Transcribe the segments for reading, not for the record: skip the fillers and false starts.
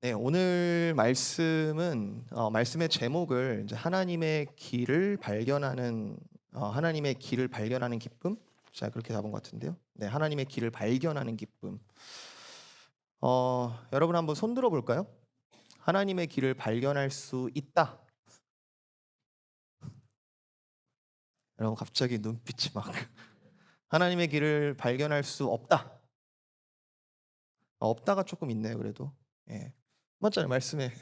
네, 오늘 말씀은 말씀의 제목을 이제 하나님의 길을 발견하는 기쁨. 자, 그렇게 잡은 것 같은데요. 네, 하나님의 길을 발견하는 기쁨. 여러분 한번 손 들어 볼까요? 하나님의 길을 발견할 수 있다. 여러분 갑자기 눈빛이 막 하나님의 길을 발견할 수 없다. 없다가 조금 있네요, 그래도. 예. 맞잖아요, 말씀에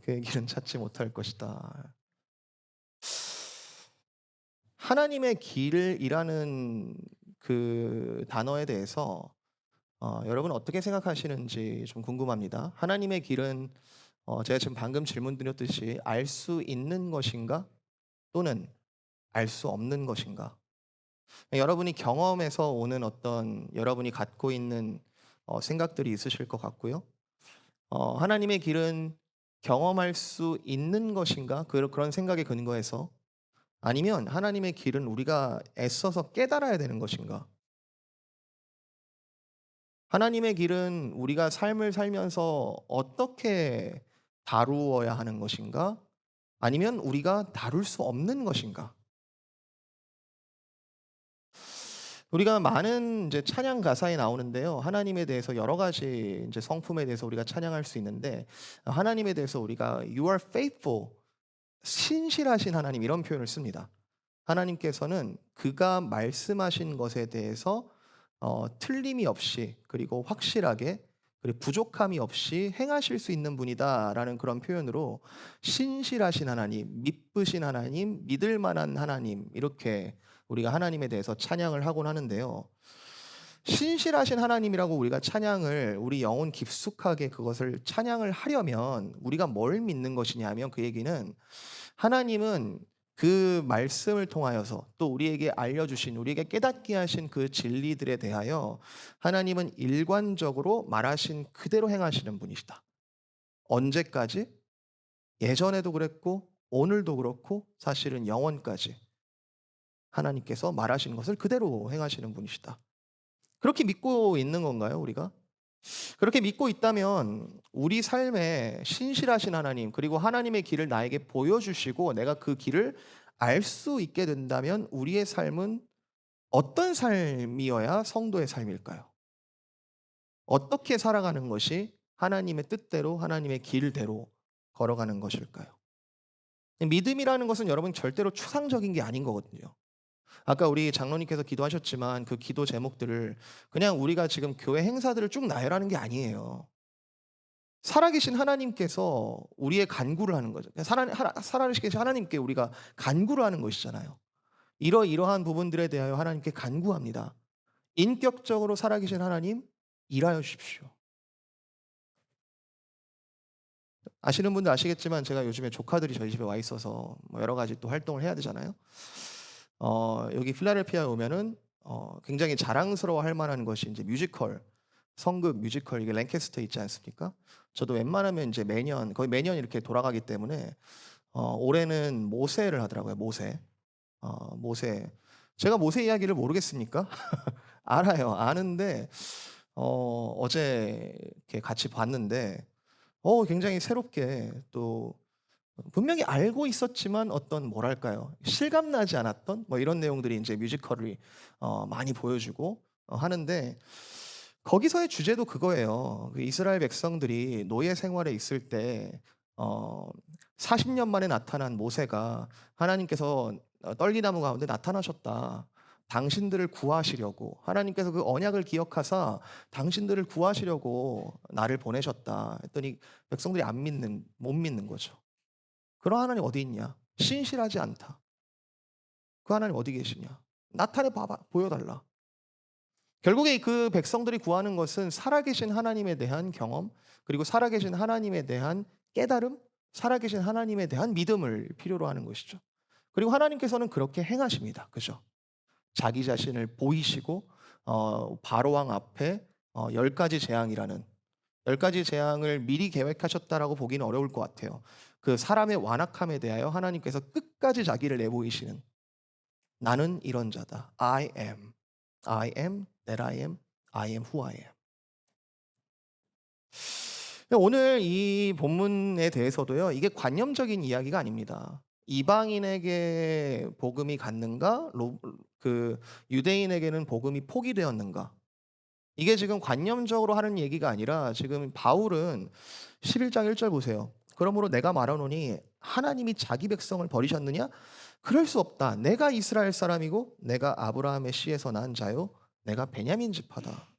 그의 길은 찾지 못할 것이다. 하나님의 길이라는 그 단어에 대해서 여러분 어떻게 생각하시는지 좀 궁금합니다. 하나님의 길은 제가 지금 방금 질문 드렸듯이 알 수 있는 것인가 또는 알 수 없는 것인가? 여러분이 경험에서 오는 어떤 여러분이 갖고 있는 생각들이 있으실 것 같고요. 하나님의 길은 경험할 수 있는 것인가? 그런 생각에 근거해서 아니면 하나님의 길은 우리가 애써서 깨달아야 되는 것인가? 하나님의 길은 우리가 삶을 살면서 어떻게 다루어야 하는 것인가? 아니면 우리가 다룰 수 없는 것인가? 우리가 많은 이제 찬양 가사에 나오는데요. 하나님에 대해서 여러 가지 이제 성품에 대해서 우리가 찬양할 수 있는데 하나님에 대해서 우리가 You are faithful, 신실하신 하나님 이런 표현을 씁니다. 하나님께서는 그가 말씀하신 것에 대해서 틀림이 없이 그리고 확실하게 그리고 부족함이 없이 행하실 수 있는 분이다라는 그런 표현으로 신실하신 하나님, 믿으신 하나님, 믿을 만한 하나님 이렇게 우리가 하나님에 대해서 찬양을 하곤 하는데요. 신실하신 하나님이라고 우리가 찬양을 우리 영혼 깊숙하게 그것을 찬양을 하려면 우리가 뭘 믿는 것이냐면 그 얘기는 하나님은 그 말씀을 통하여서 또 우리에게 알려주신 우리에게 깨닫게 하신 그 진리들에 대하여 하나님은 일관적으로 말하신 그대로 행하시는 분이시다. 언제까지? 예전에도 그랬고 오늘도 그렇고 사실은 영원까지 하나님께서 말하신 것을 그대로 행하시는 분이시다. 그렇게 믿고 있는 건가요, 우리가? 그렇게 믿고 있다면 우리 삶에 신실하신 하나님 그리고 하나님의 길을 나에게 보여주시고 내가 그 길을 알 수 있게 된다면 우리의 삶은 어떤 삶이어야 성도의 삶일까요? 어떻게 살아가는 것이 하나님의 뜻대로 하나님의 길대로 걸어가는 것일까요? 믿음이라는 것은 여러분 절대로 추상적인 게 아닌 거거든요. 아까 우리 장로님께서 기도하셨지만 그 기도 제목들을 그냥 우리가 지금 교회 행사들을 쭉 나열하는 게 아니에요. 살아계신 하나님께서 우리의 간구를 하는 거죠. 살아계신 하나님께 우리가 간구를 하는 것이잖아요. 이러이러한 부분들에 대하여 하나님께 간구합니다. 인격적으로 살아계신 하나님 일하여 주십시오. 아시는 분들 아시겠지만 제가 요즘에 조카들이 저희 집에 와 있어서 뭐 여러 가지 또 활동을 해야 되잖아요. 여기 필라델피아에 오면은 굉장히 자랑스러워할 만한 것이 이제 뮤지컬, 성극 뮤지컬 이게 랭캐스터 있지 않습니까? 저도 웬만하면 이제 매년 거의 매년 이렇게 돌아가기 때문에 올해는 모세를 하더라고요. 모세. 모세. 제가 모세 이야기를 모르겠습니까? 알아요. 아는데 어제 이렇게 같이 봤는데 굉장히 새롭게 또 분명히 알고 있었지만 어떤 뭐랄까요? 실감나지 않았던 뭐 이런 내용들이 이제 뮤지컬이 많이 보여주고 하는데 거기서의 주제도 그거예요. 그 이스라엘 백성들이 노예 생활에 있을 때 어 40년 만에 나타난 모세가 하나님께서 떨기나무 가운데 나타나셨다. 당신들을 구하시려고 하나님께서 그 언약을 기억하사 당신들을 구하시려고 나를 보내셨다. 했더니 백성들이 안 믿는 못 믿는 거죠. 그런 하나님 어디 있냐? 신실하지 않다. 그 하나님 어디 계시냐? 나타내 봐봐, 보여달라. 결국에 그 백성들이 구하는 것은 살아계신 하나님에 대한 경험, 그리고 살아계신 하나님에 대한 깨달음, 살아계신 하나님에 대한 믿음을 필요로 하는 것이죠. 그리고 하나님께서는 그렇게 행하십니다. 그죠? 자기 자신을 보이시고 바로 왕 앞에 열 가지 재앙이라는 열 가지 재앙을 미리 계획하셨다라고 보기는 어려울 것 같아요. 그 사람의 완악함에 대하여 하나님께서 끝까지 자기를 내보이시는 나는 이런 자다. I am. I am that I am. I am who I am. 오늘 이 본문에 대해서도요. 이게 관념적인 이야기가 아닙니다. 이방인에게 복음이 갔는가? 그 유대인에게는 복음이 포기되었는가? 이게 지금 관념적으로 하는 얘기가 아니라 지금 바울은 11장 1절 보세요. 그러므로 내가 말하노니 하나님이 자기 백성을 버리셨느냐? 그럴 수 없다. 내가 이스라엘 사람이고 내가 아브라함의 씨에서 난 자요. 내가 베냐민 지파다.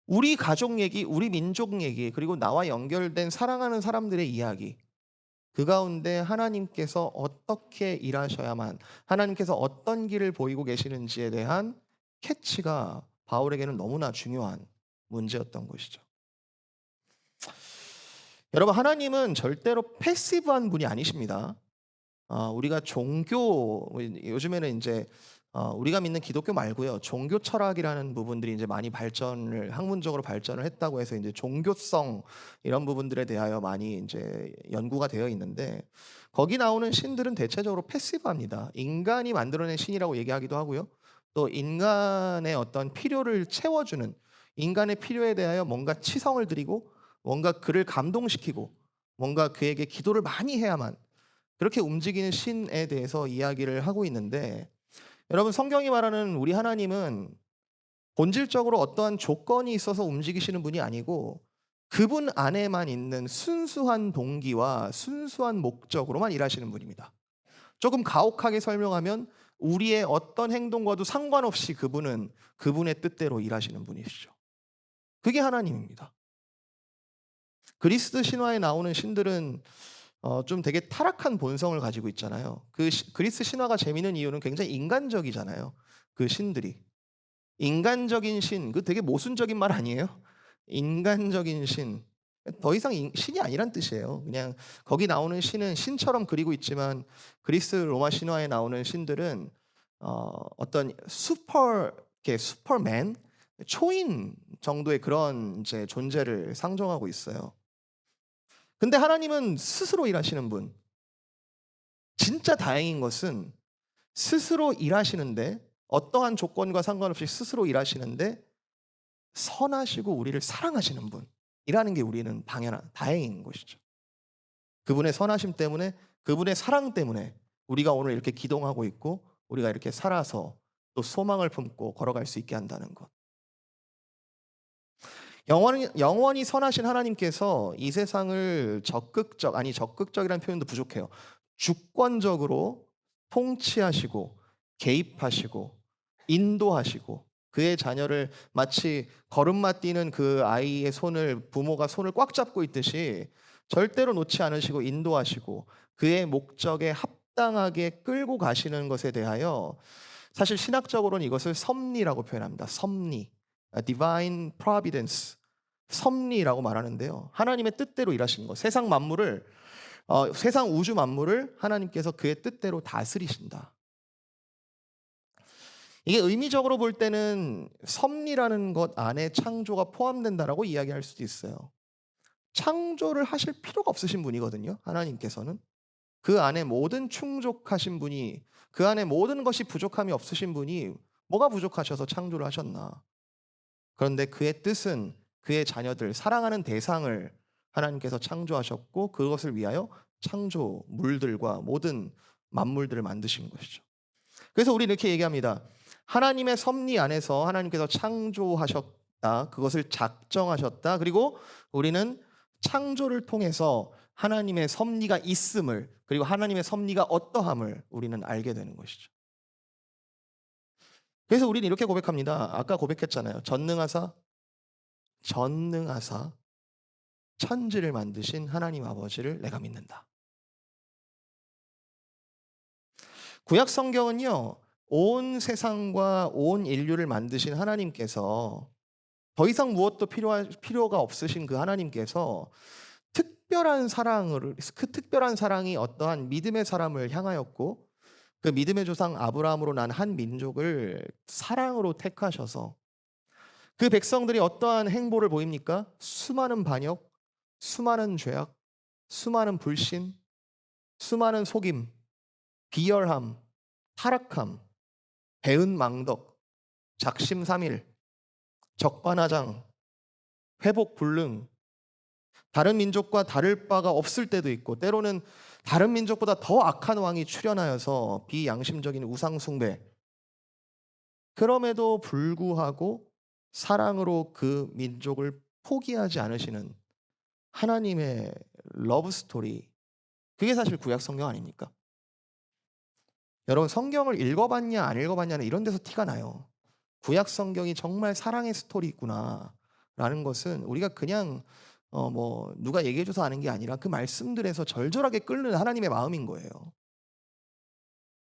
우리 가족 얘기, 우리 민족 얘기, 그리고 나와 연결된 사랑하는 사람들의 이야기. 그 가운데 하나님께서 어떻게 일하셔야만, 하나님께서 어떤 길을 보이고 계시는지에 대한 캐치가 바울에게는 너무나 중요한 문제였던 것이죠. 여러분, 하나님은 절대로 패시브한 분이 아니십니다. 우리가 종교, 요즘에는 이제 우리가 믿는 기독교 말고요. 종교 철학이라는 부분들이 이제 많이 학문적으로 발전을 했다고 해서 이제 종교성 이런 부분들에 대하여 많이 이제 연구가 되어 있는데 거기 나오는 신들은 대체적으로 패시브합니다. 인간이 만들어낸 신이라고 얘기하기도 하고요. 또 인간의 어떤 필요를 채워주는, 인간의 필요에 대하여 뭔가 치성을 드리고 뭔가 그를 감동시키고 뭔가 그에게 기도를 많이 해야만 그렇게 움직이는 신에 대해서 이야기를 하고 있는데, 여러분, 성경이 말하는 우리 하나님은 본질적으로 어떠한 조건이 있어서 움직이시는 분이 아니고 그분 안에만 있는 순수한 동기와 순수한 목적으로만 일하시는 분입니다. 조금 가혹하게 설명하면 우리의 어떤 행동과도 상관없이 그분은 그분의 뜻대로 일하시는 분이시죠. 그게 하나님입니다. 그리스 신화에 나오는 신들은 좀 되게 타락한 본성을 가지고 있잖아요. 그리스 신화가 재미있는 이유는 굉장히 인간적이잖아요. 그 신들이. 인간적인 신, 그 되게 모순적인 말 아니에요? 인간적인 신. 더 이상 신이 아니란 뜻이에요. 그냥 거기 나오는 신은 신처럼 그리고 있지만 그리스 로마 신화에 나오는 신들은 어떤 슈퍼맨, 초인 정도의 그런 이제 존재를 상정하고 있어요. 근데 하나님은 스스로 일하시는 분. 진짜 다행인 것은 스스로 일하시는데 어떠한 조건과 상관없이 스스로 일하시는데 선하시고 우리를 사랑하시는 분이라는 게 우리는 당연한 다행인 것이죠. 그분의 선하심 때문에, 그분의 사랑 때문에 우리가 오늘 이렇게 기동하고 있고 우리가 이렇게 살아서 또 소망을 품고 걸어갈 수 있게 한다는 것. 영원히 선하신 하나님께서 이 세상을 적극적이라는 표현도 부족해요. 주권적으로 통치하시고 개입하시고 인도하시고 그의 자녀를 마치 걸음마 뛰는 그 아이의 부모가 손을 꽉 잡고 있듯이 절대로 놓지 않으시고 인도하시고 그의 목적에 합당하게 끌고 가시는 것에 대하여 사실 신학적으로는 이것을 섭리라고 표현합니다. 섭리. divine providence. 섭리라고 말하는데요. 하나님의 뜻대로 일하시는 것. 세상 우주 만물을 하나님께서 그의 뜻대로 다스리신다. 이게 의미적으로 볼 때는 섭리라는 것 안에 창조가 포함된다라고 이야기할 수도 있어요. 창조를 하실 필요가 없으신 분이거든요. 하나님께서는. 그 안에 모든 충족하신 분이, 그 안에 모든 것이 부족함이 없으신 분이 뭐가 부족하셔서 창조를 하셨나. 그런데 그의 뜻은 그의 자녀들, 사랑하는 대상을 하나님께서 창조하셨고 그것을 위하여 창조물들과 모든 만물들을 만드신 것이죠. 그래서 우리 이렇게 얘기합니다. 하나님의 섭리 안에서 하나님께서 창조하셨다. 그것을 작정하셨다. 그리고 우리는 창조를 통해서 하나님의 섭리가 있음을, 그리고 하나님의 섭리가 어떠함을 우리는 알게 되는 것이죠. 그래서 우리는 이렇게 고백합니다. 아까 고백했잖아요. 전능하사 천지를 만드신 하나님 아버지를 내가 믿는다. 구약 성경은요. 온 세상과 온 인류를 만드신 하나님께서 더 이상 무엇도 필요가 없으신 그 하나님께서 그 특별한 사랑이 어떠한 믿음의 사람을 향하였고 그 믿음의 조상 아브라함으로 난 한 민족을 사랑으로 택하셔서 그 백성들이 어떠한 행보를 보입니까? 수많은 반역, 수많은 죄악, 수많은 불신, 수많은 속임, 비열함, 타락함, 배은망덕, 작심삼일, 적반하장, 회복불능, 다른 민족과 다를 바가 없을 때도 있고 때로는 다른 민족보다 더 악한 왕이 출현하여서 비양심적인 우상 숭배 그럼에도 불구하고 사랑으로 그 민족을 포기하지 않으시는 하나님의 러브 스토리 그게 사실 구약 성경 아닙니까? 여러분 성경을 읽어봤냐 안 읽어봤냐는 이런 데서 티가 나요. 구약 성경이 정말 사랑의 스토리구나라는 것은 우리가 그냥 뭐 누가 얘기해줘서 아는 게 아니라 그 말씀들에서 절절하게 끓는 하나님의 마음인 거예요.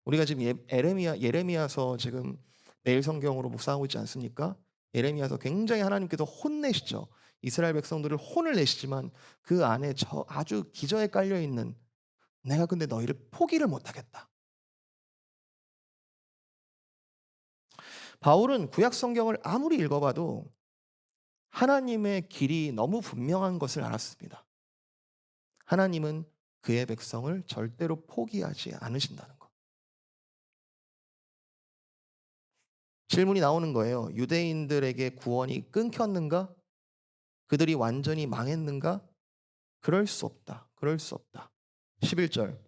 우리가 지금 예레미야서 지금 매일 성경으로 묵상하고 있지 않습니까? 예레미야서 굉장히 하나님께서 혼내시죠. 이스라엘 백성들을 혼을 내시지만 그 안에 저 아주 기저에 깔려 있는 내가 근데 너희를 포기를 못하겠다. 바울은 구약 성경을 아무리 읽어봐도 하나님의 길이 너무 분명한 것을 알았습니다. 하나님은 그의 백성을 절대로 포기하지 않으신다는 것. 질문이 나오는 거예요. 유대인들에게 구원이 끊겼는가? 그들이 완전히 망했는가? 그럴 수 없다. 그럴 수 없다. 11절.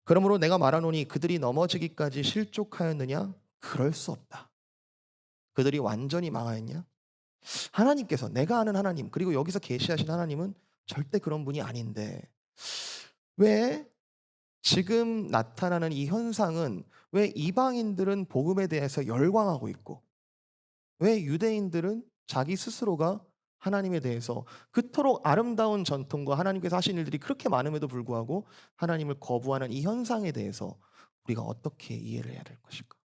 그러므로 내가 말하노니 그들이 넘어지기까지 실족하였느냐? 그럴 수 없다. 그들이 완전히 망하였냐? 하나님께서 내가 아는 하나님 그리고 여기서 계시하신 하나님은 절대 그런 분이 아닌데 왜 지금 나타나는 이 현상은 왜 이방인들은 복음에 대해서 열광하고 있고 왜 유대인들은 자기 스스로가 하나님에 대해서 그토록 아름다운 전통과 하나님께서 하신 일들이 그렇게 많음에도 불구하고 하나님을 거부하는 이 현상에 대해서 우리가 어떻게 이해를 해야 될 것일까?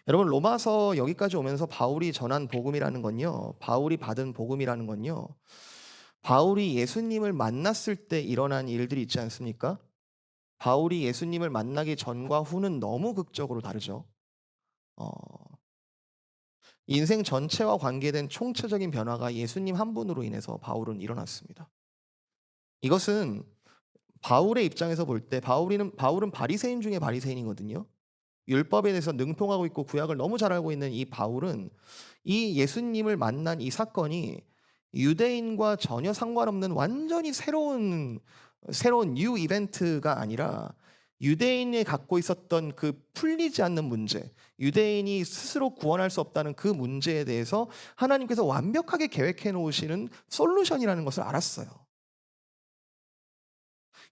여러분 로마서 여기까지 오면서 바울이 전한 복음이라는 건요. 바울이 받은 복음이라는 건요. 바울이 예수님을 만났을 때 일어난 일들이 있지 않습니까? 바울이 예수님을 만나기 전과 후는 너무 극적으로 다르죠. 어, 인생 전체와 관계된 총체적인 변화가 예수님 한 분으로 인해서 바울은 일어났습니다. 이것은 바울의 입장에서 볼 때 바울은 바리새인 중에 바리새인이거든요. 율법에 대해서 능통하고 있고 구약을 너무 잘 알고 있는 이 바울은 이 예수님을 만난 이 사건이 유대인과 전혀 상관없는 완전히 새로운 뉴 이벤트가 아니라 유대인이 갖고 있었던 그 풀리지 않는 문제, 유대인이 스스로 구원할 수 없다는 그 문제에 대해서 하나님께서 완벽하게 계획해 놓으시는 솔루션이라는 것을 알았어요.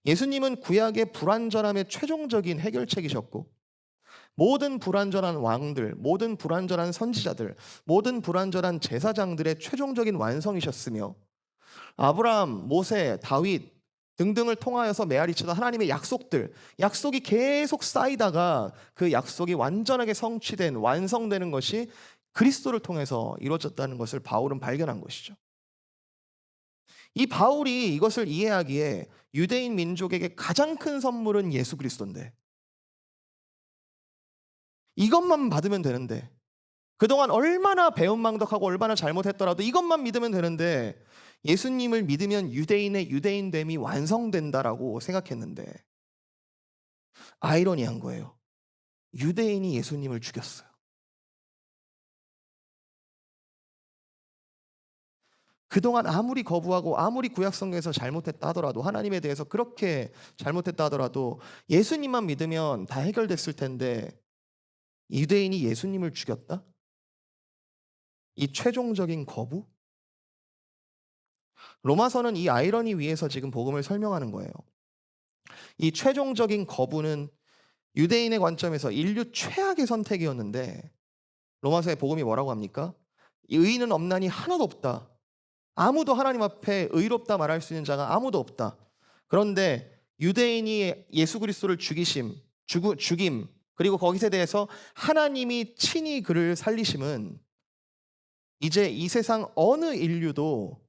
예수님은 구약의 불완전함의 최종적인 해결책이셨고 모든 불완전한 왕들, 모든 불완전한 선지자들, 모든 불완전한 제사장들의 최종적인 완성이셨으며 아브라함, 모세, 다윗 등등을 통하여서 메아리치던 하나님의 약속이 계속 쌓이다가 그 약속이 완전하게 성취된 완성되는 것이 그리스도를 통해서 이루어졌다는 것을 바울은 발견한 것이죠. 이 바울이 이것을 이해하기에 유대인 민족에게 가장 큰 선물은 예수 그리스도인데 이것만 받으면 되는데 그동안 얼마나 배은망덕하고 얼마나 잘못했더라도 이것만 믿으면 되는데 예수님을 믿으면 유대인의 유대인됨이 완성된다라고 생각했는데 아이러니한 거예요. 유대인이 예수님을 죽였어요. 그동안 아무리 거부하고 아무리 구약성경에서 잘못했다 하더라도 하나님에 대해서 그렇게 잘못했다 하더라도 예수님만 믿으면 다 해결됐을 텐데 유대인이 예수님을 죽였다? 이 최종적인 거부? 로마서는 이 아이러니 위에서 지금 복음을 설명하는 거예요. 이 최종적인 거부는 유대인의 관점에서 인류 최악의 선택이었는데 로마서의 복음이 뭐라고 합니까? 의인은 없나니 하나도 없다. 아무도 하나님 앞에 의롭다 말할 수 있는 자가 아무도 없다. 그런데 유대인이 예수 그리스도를 죽임 그리고 거기에 대해서 하나님이 친히 그를 살리심은 이제 이 세상 어느 인류도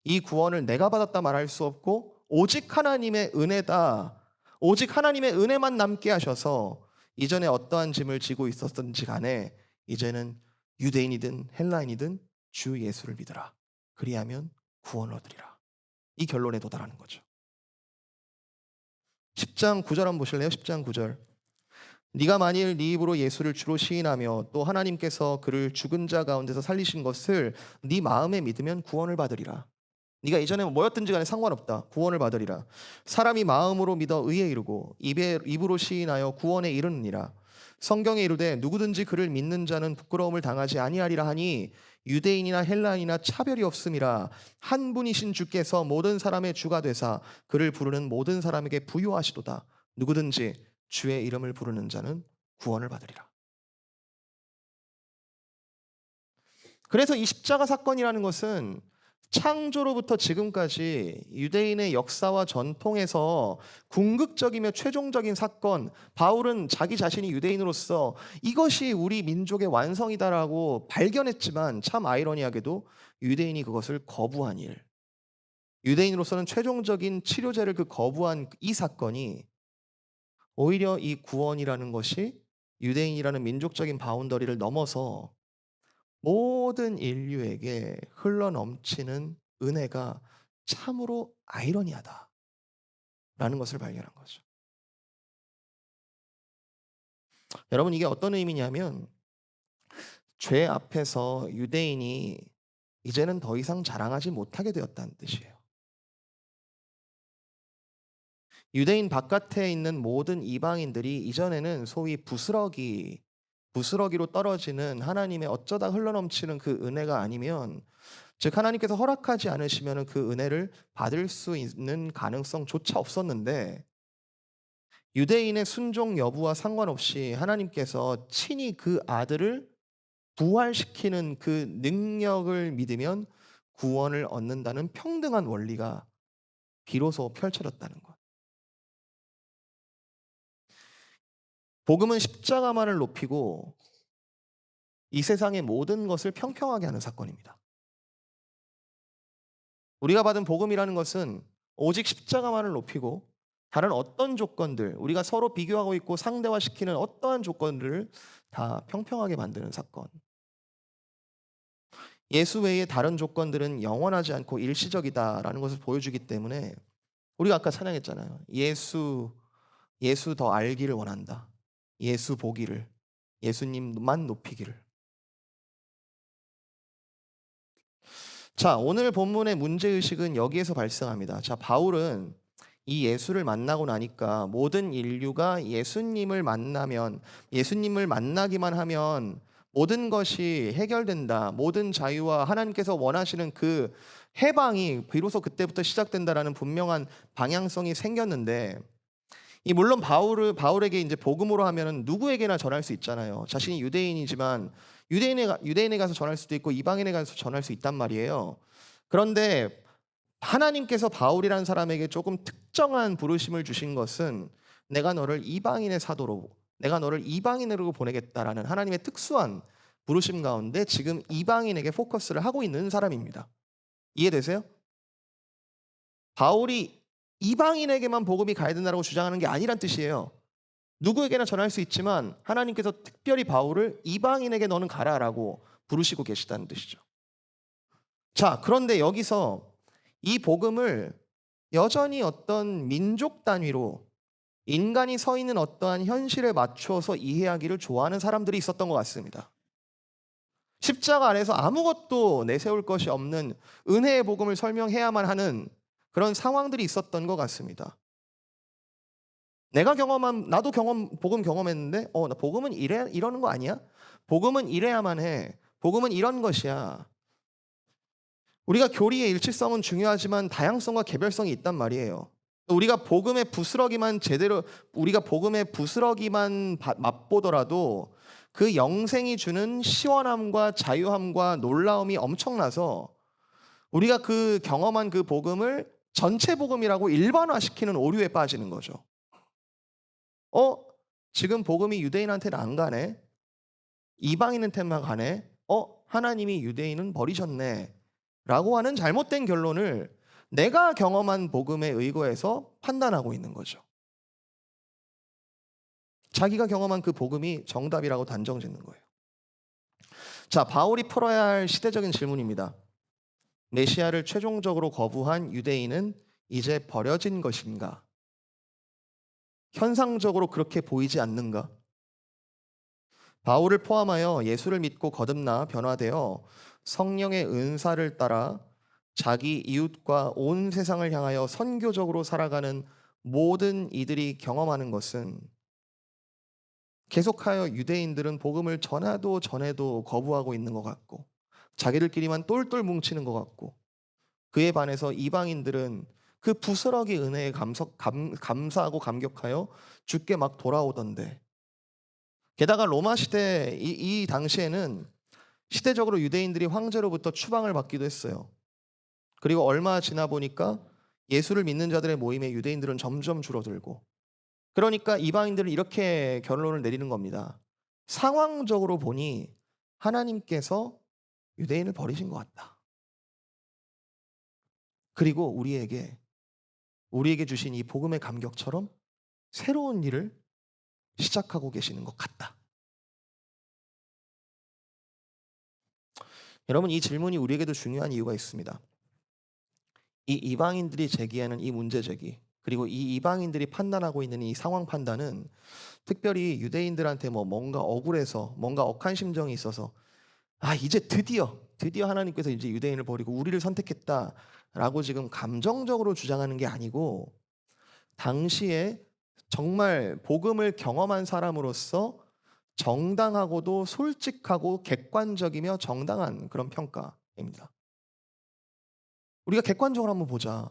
이 구원을 내가 받았다 말할 수 없고 오직 하나님의 은혜다. 오직 하나님의 은혜만 남게 하셔서 이전에 어떠한 짐을 지고 있었던지 간에 이제는 유대인이든 헬라인이든 주 예수를 믿으라. 그리하면 구원을 얻으리라. 이 결론에 도달하는 거죠. 10장 9절 한번 보실래요? 10장 9절. 네가 만일 네 입으로 예수를 주로 시인하며 또 하나님께서 그를 죽은 자 가운데서 살리신 것을 네 마음에 믿으면 구원을 받으리라. 네가 이전에 뭐였든지 간에 상관없다. 구원을 받으리라. 사람이 마음으로 믿어 의에 이르고 입으로 시인하여 구원에 이르느니라. 성경에 이르되 누구든지 그를 믿는 자는 부끄러움을 당하지 아니하리라 하니 유대인이나 헬라인이나 차별이 없음이라. 한 분이신 주께서 모든 사람의 주가 되사 그를 부르는 모든 사람에게 부요하시도다. 누구든지 주의 이름을 부르는 자는 구원을 받으리라. 그래서 이 십자가 사건이라는 것은 창조로부터 지금까지 유대인의 역사와 전통에서 궁극적이며 최종적인 사건, 바울은 자기 자신이 유대인으로서 이것이 우리 민족의 완성이다라고 발견했지만 참 아이러니하게도 유대인이 그것을 거부한 일, 유대인으로서는 최종적인 치료제를 그 거부한 이 사건이 오히려 이 구원이라는 것이 유대인이라는 민족적인 바운더리를 넘어서 모든 인류에게 흘러넘치는 은혜가 참으로 아이러니하다라는 것을 발견한 거죠. 여러분, 이게 어떤 의미냐면 죄 앞에서 유대인이 이제는 더 이상 자랑하지 못하게 되었다는 뜻이에요. 유대인 바깥에 있는 모든 이방인들이 이전에는 소위 부스러기로 떨어지는 하나님의 어쩌다 흘러넘치는 그 은혜가 아니면, 즉 하나님께서 허락하지 않으시면 그 은혜를 받을 수 있는 가능성조차 없었는데, 유대인의 순종 여부와 상관없이 하나님께서 친히 그 아들을 부활시키는 그 능력을 믿으면 구원을 얻는다는 평등한 원리가 비로소 펼쳐졌다는 것. 복음은 십자가만을 높이고 이 세상의 모든 것을 평평하게 하는 사건입니다. 우리가 받은 복음이라는 것은 오직 십자가만을 높이고 다른 어떤 조건들, 우리가 서로 비교하고 있고 상대화시키는 어떠한 조건들을 다 평평하게 만드는 사건. 예수 외에 다른 조건들은 영원하지 않고 일시적이다라는 것을 보여주기 때문에 우리가 아까 찬양했잖아요. 예수 더 알기를 원한다. 예수 보기를, 예수님만 높이기를. 자, 오늘 본문의 문제의식은 여기에서 발생합니다. 자, 바울은 이 예수를 만나고 나니까 모든 인류가 예수님을 만나기만 하면 모든 것이 해결된다. 모든 자유와 하나님께서 원하시는 그 해방이 비로소 그때부터 시작된다라는 분명한 방향성이 생겼는데, 이 물론 바울에게 이제 복음으로 하면은 누구에게나 전할 수 있잖아요. 자신이 유대인이지만 유대인에 가서 전할 수도 있고 이방인에 가서 전할 수 있단 말이에요. 그런데 하나님께서 바울이라는 사람에게 조금 특정한 부르심을 주신 것은 내가 너를 이방인의 사도로, 내가 너를 이방인으로 보내겠다라는 하나님의 특수한 부르심 가운데 지금 이방인에게 포커스를 하고 있는 사람입니다. 이해되세요? 바울이 이방인에게만 복음이 가야 된다고 주장하는 게 아니란 뜻이에요. 누구에게나 전할 수 있지만 하나님께서 특별히 바울을 이방인에게 너는 가라라고 부르시고 계시다는 뜻이죠. 자, 그런데 여기서 이 복음을 여전히 어떤 민족 단위로 인간이 서 있는 어떠한 현실에 맞추어서 이해하기를 좋아하는 사람들이 있었던 것 같습니다. 십자가 안에서 아무것도 내세울 것이 없는 은혜의 복음을 설명해야만 하는 그런 상황들이 있었던 것 같습니다. 나도 복음 경험했는데, 나 복음은 이러는 거 아니야? 복음은 이래야만 해. 복음은 이런 것이야. 우리가 교리의 일치성은 중요하지만 다양성과 개별성이 있단 말이에요. 우리가 복음의 부스러기만 맛보더라도 그 영생이 주는 시원함과 자유함과 놀라움이 엄청나서 우리가 그 경험한 그 복음을 전체 복음이라고 일반화시키는 오류에 빠지는 거죠. 지금 복음이 유대인한테는 안 가네. 이방인한테만 가네. 하나님이 유대인은 버리셨네. 라고 하는 잘못된 결론을 내가 경험한 복음에 의거해서 판단하고 있는 거죠. 자기가 경험한 그 복음이 정답이라고 단정 짓는 거예요. 자, 바울이 풀어야 할 시대적인 질문입니다. 메시아를 최종적으로 거부한 유대인은 이제 버려진 것인가? 현상적으로 그렇게 보이지 않는가? 바울을 포함하여 예수를 믿고 거듭나 변화되어 성령의 은사를 따라 자기 이웃과 온 세상을 향하여 선교적으로 살아가는 모든 이들이 경험하는 것은, 계속하여 유대인들은 복음을 전해도 전해도 거부하고 있는 것 같고 자기들끼리만 똘똘 뭉치는 것 같고, 그에 반해서 이방인들은 그 부스러기 은혜에 감사하고 감격하여 주께 막 돌아오던데, 게다가 로마 시대 이 당시에는 시대적으로 유대인들이 황제로부터 추방을 받기도 했어요. 그리고 얼마 지나 보니까 예수를 믿는 자들의 모임에 유대인들은 점점 줄어들고, 그러니까 이방인들은 이렇게 결론을 내리는 겁니다. 상황적으로 보니 하나님께서 유대인을 버리신 것 같다. 그리고 우리에게 주신 이 복음의 감격처럼 새로운 일을 시작하고 계시는 것 같다. 여러분, 이 질문이 우리에게도 중요한 이유가 있습니다. 이 이방인들이 제기하는 이 문제 제기, 그리고 이 이방인들이 판단하고 있는 이 상황 판단은 특별히 유대인들한테 뭔가 억울해서, 뭔가 억한 심정이 있어서, 이제 드디어 하나님께서 이제 유대인을 버리고 우리를 선택했다라고 지금 감정적으로 주장하는 게 아니고, 당시에 정말 복음을 경험한 사람으로서 정당하고도 솔직하고 객관적이며 정당한 그런 평가입니다. 우리가 객관적으로 한번 보자.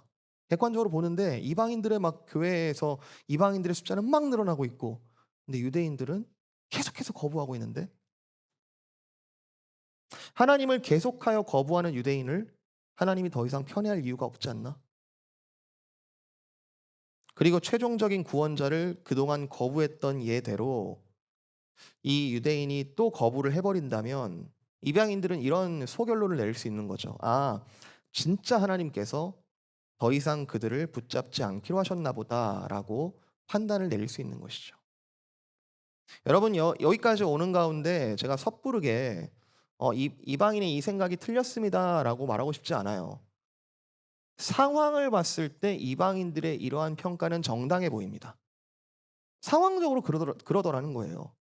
객관적으로 보는데 이방인들의 막 교회에서 이방인들의 숫자는 막 늘어나고 있고, 근데 유대인들은 계속해서 거부하고 있는데, 하나님을 계속하여 거부하는 유대인을 하나님이 더 이상 편애할 이유가 없지 않나? 그리고 최종적인 구원자를 그동안 거부했던 예대로 이 유대인이 또 거부를 해버린다면 이방인들은 이런 소결론을 낼 수 있는 거죠. 진짜 하나님께서 더 이상 그들을 붙잡지 않기로 하셨나 보다라고 판단을 내릴 수 있는 것이죠. 여러분, 여기까지 오는 가운데 제가 섣부르게 이방인의 이 생각이 틀렸습니다라고 말하고 싶지 않아요. 상황을 봤을 때 이방인들의 이러한 평가는 정당해 보입니다. 상황적으로 그러더라는 거예요.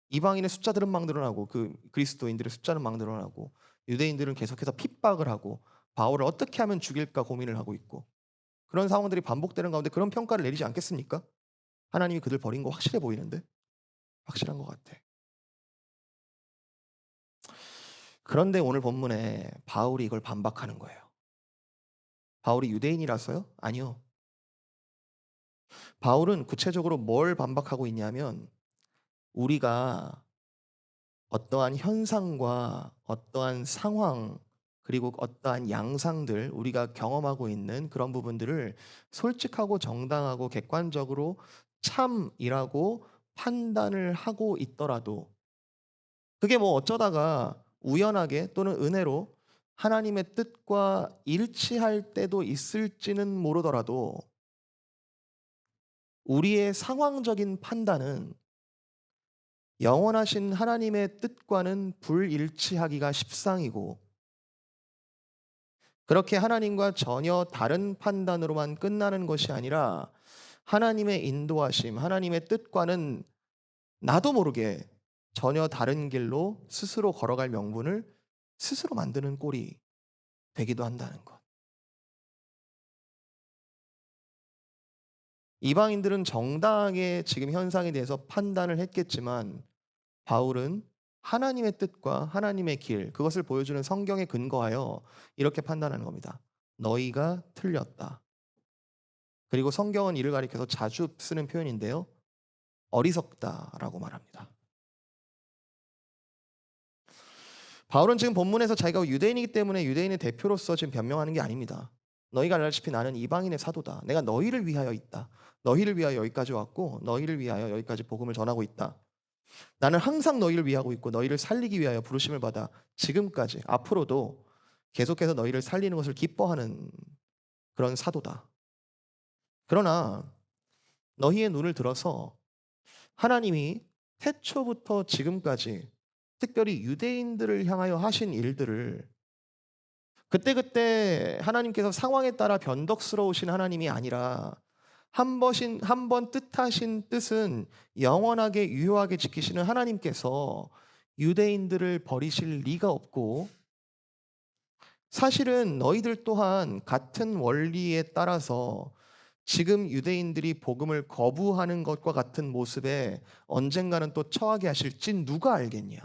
이방인의 숫자들은 막 늘어나고 그 그리스도인들의 숫자는 막 늘어나고, 유대인들은 계속해서 핍박을 하고 바울을 어떻게 하면 죽일까 고민을 하고 있고, 그런 상황들이 반복되는 가운데 그런 평가를 내리지 않겠습니까? 하나님이 그들 버린 거 확실해 보이는데? 확실한 것 같아. 그런데 오늘 본문에 바울이 이걸 반박하는 거예요. 바울이 유대인이라서요? 아니요. 바울은 구체적으로 뭘 반박하고 있냐면, 우리가 어떠한 현상과 어떠한 상황, 그리고 어떠한 양상들, 우리가 경험하고 있는 그런 부분들을 솔직하고 정당하고 객관적으로 참이라고 판단을 하고 있더라도, 그게 어쩌다가 우연하게 또는 은혜로 하나님의 뜻과 일치할 때도 있을지는 모르더라도, 우리의 상황적인 판단은 영원하신 하나님의 뜻과는 불일치하기가 십상이고, 그렇게 하나님과 전혀 다른 판단으로만 끝나는 것이 아니라 하나님의 인도하심, 하나님의 뜻과는 나도 모르게 전혀 다른 길로 스스로 걸어갈 명분을 스스로 만드는 꼴이 되기도 한다는 것. 이방인들은 정당하게 지금 현상에 대해서 판단을 했겠지만, 바울은 하나님의 뜻과 하나님의 길, 그것을 보여주는 성경에 근거하여 이렇게 판단하는 겁니다. 너희가 틀렸다. 그리고 성경은 이를 가리켜서 자주 쓰는 표현인데요, 어리석다라고 말합니다. 바울은 지금 본문에서 자기가 유대인이기 때문에 유대인의 대표로서 지금 변명하는 게 아닙니다. 너희가 알다시피 나는 이방인의 사도다. 내가 너희를 위하여 있다. 너희를 위하여 여기까지 왔고 너희를 위하여 여기까지 복음을 전하고 있다. 나는 항상 너희를 위하고 있고 너희를 살리기 위하여 부르심을 받아 지금까지 앞으로도 계속해서 너희를 살리는 것을 기뻐하는 그런 사도다. 그러나 너희의 눈을 들어서 하나님이 태초부터 지금까지 특별히 유대인들을 향하여 하신 일들을, 그때그때 하나님께서 상황에 따라 변덕스러우신 하나님이 아니라 한 번 뜻하신 뜻은 영원하게 유효하게 지키시는 하나님께서 유대인들을 버리실 리가 없고, 사실은 너희들 또한 같은 원리에 따라서 지금 유대인들이 복음을 거부하는 것과 같은 모습에 언젠가는 또 처하게 하실지 누가 알겠냐?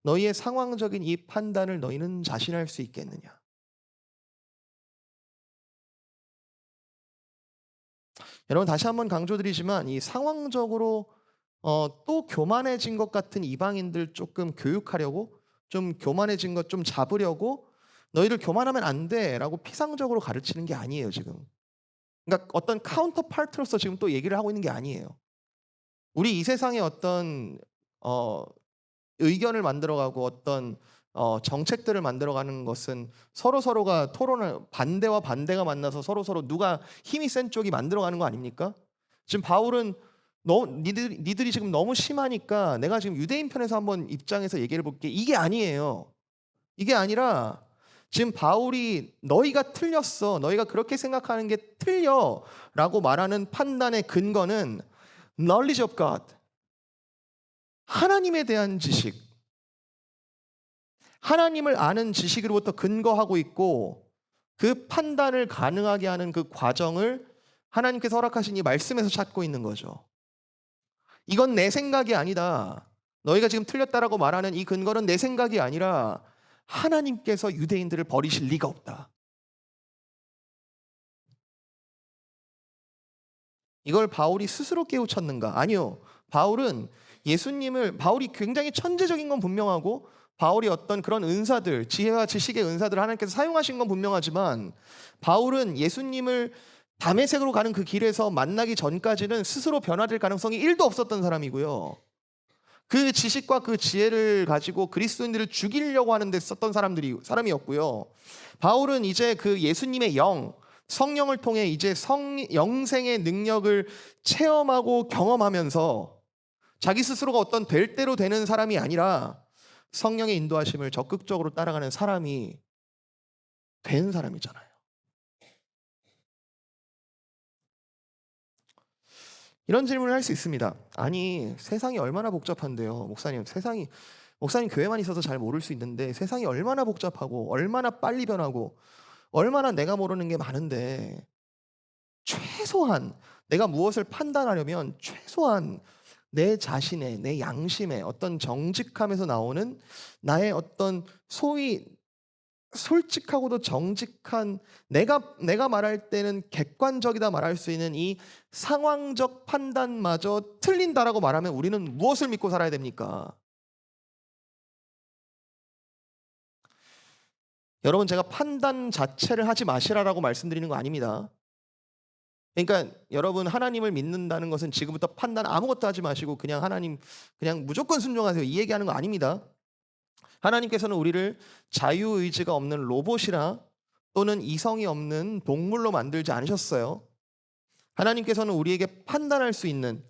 너희의 상황적인 이 판단을 너희는 자신할 수 있겠느냐? 여러분, 다시 한번 강조드리지만 이 상황적으로 또 교만해진 것 같은 이방인들 조금 교육하려고, 좀 교만해진 것 좀 잡으려고 너희들 교만하면 안 돼라고 피상적으로 가르치는 게 아니에요, 지금. 그러니까 어떤 카운터 파트로서 지금 또 얘기를 하고 있는 게 아니에요. 우리 이 세상에 어떤 어 의견을 만들어가고 어떤 정책들을 만들어가는 것은 서로가 토론을, 반대와 반대가 만나서 서로 누가 힘이 센 쪽이 만들어가는 거 아닙니까? 지금 바울은 니들이 지금 너무 심하니까 내가 지금 유대인 편에서 한번 입장에서 얘기를 볼게. 이게 아니에요. 이게 아니라 지금 바울이 너희가 틀렸어, 너희가 그렇게 생각하는 게 틀려라고 말하는 판단의 근거는 knowledge of God, 하나님에 대한 지식, 하나님을 아는 지식으로부터 근거하고 있고, 그 판단을 가능하게 하는 그 과정을 하나님께서 허락하신 이 말씀에서 찾고 있는 거죠. 이건 내 생각이 아니다. 너희가 지금 틀렸다라고 말하는 이 근거는 내 생각이 아니라 하나님께서 유대인들을 버리실 리가 없다. 이걸 바울이 스스로 깨우쳤는가? 아니요. 바울이 굉장히 천재적인 건 분명하고, 바울이 어떤 그런 은사들, 지혜와 지식의 은사들을 하나님께서 사용하신 건 분명하지만, 바울은 예수님을 다메섹으로 가는 그 길에서 만나기 전까지는 스스로 변화될 가능성이 1도 없었던 사람이고요. 그 지식과 그 지혜를 가지고 그리스도인들을 죽이려고 하는 데 썼던 사람이었고요. 바울은 이제 그 예수님의 성령을 통해 이제 영생의 능력을 체험하고 경험하면서 자기 스스로가 어떤 될 대로 되는 사람이 아니라 성령의 인도하심을 적극적으로 따라가는 사람이 된 사람이잖아요. 이런 질문을 할 수 있습니다. 아니, 세상이 얼마나 복잡한데요, 목사님. 목사님 교회만 있어서 잘 모를 수 있는데 세상이 얼마나 복잡하고 얼마나 빨리 변하고 얼마나 내가 모르는 게 많은데, 최소한 내가 무엇을 판단하려면 최소한 내 자신의, 내 양심의 어떤 정직함에서 나오는 나의 어떤 소위 솔직하고도 정직한, 내가 말할 때는 객관적이다 말할 수 있는 이 상황적 판단마저 틀린다라고 말하면 우리는 무엇을 믿고 살아야 됩니까? 여러분, 제가 판단 자체를 하지 마시라라고 말씀드리는 거 아닙니다. 그러니까 여러분, 하나님을 믿는다는 것은 지금부터 판단 아무것도 하지 마시고 그냥 무조건 순종하세요, 이 얘기하는 거 아닙니다. 하나님께서는 우리를 자유의지가 없는 로봇이나 또는 이성이 없는 동물로 만들지 않으셨어요. 하나님께서는 우리에게 판단할 수 있는,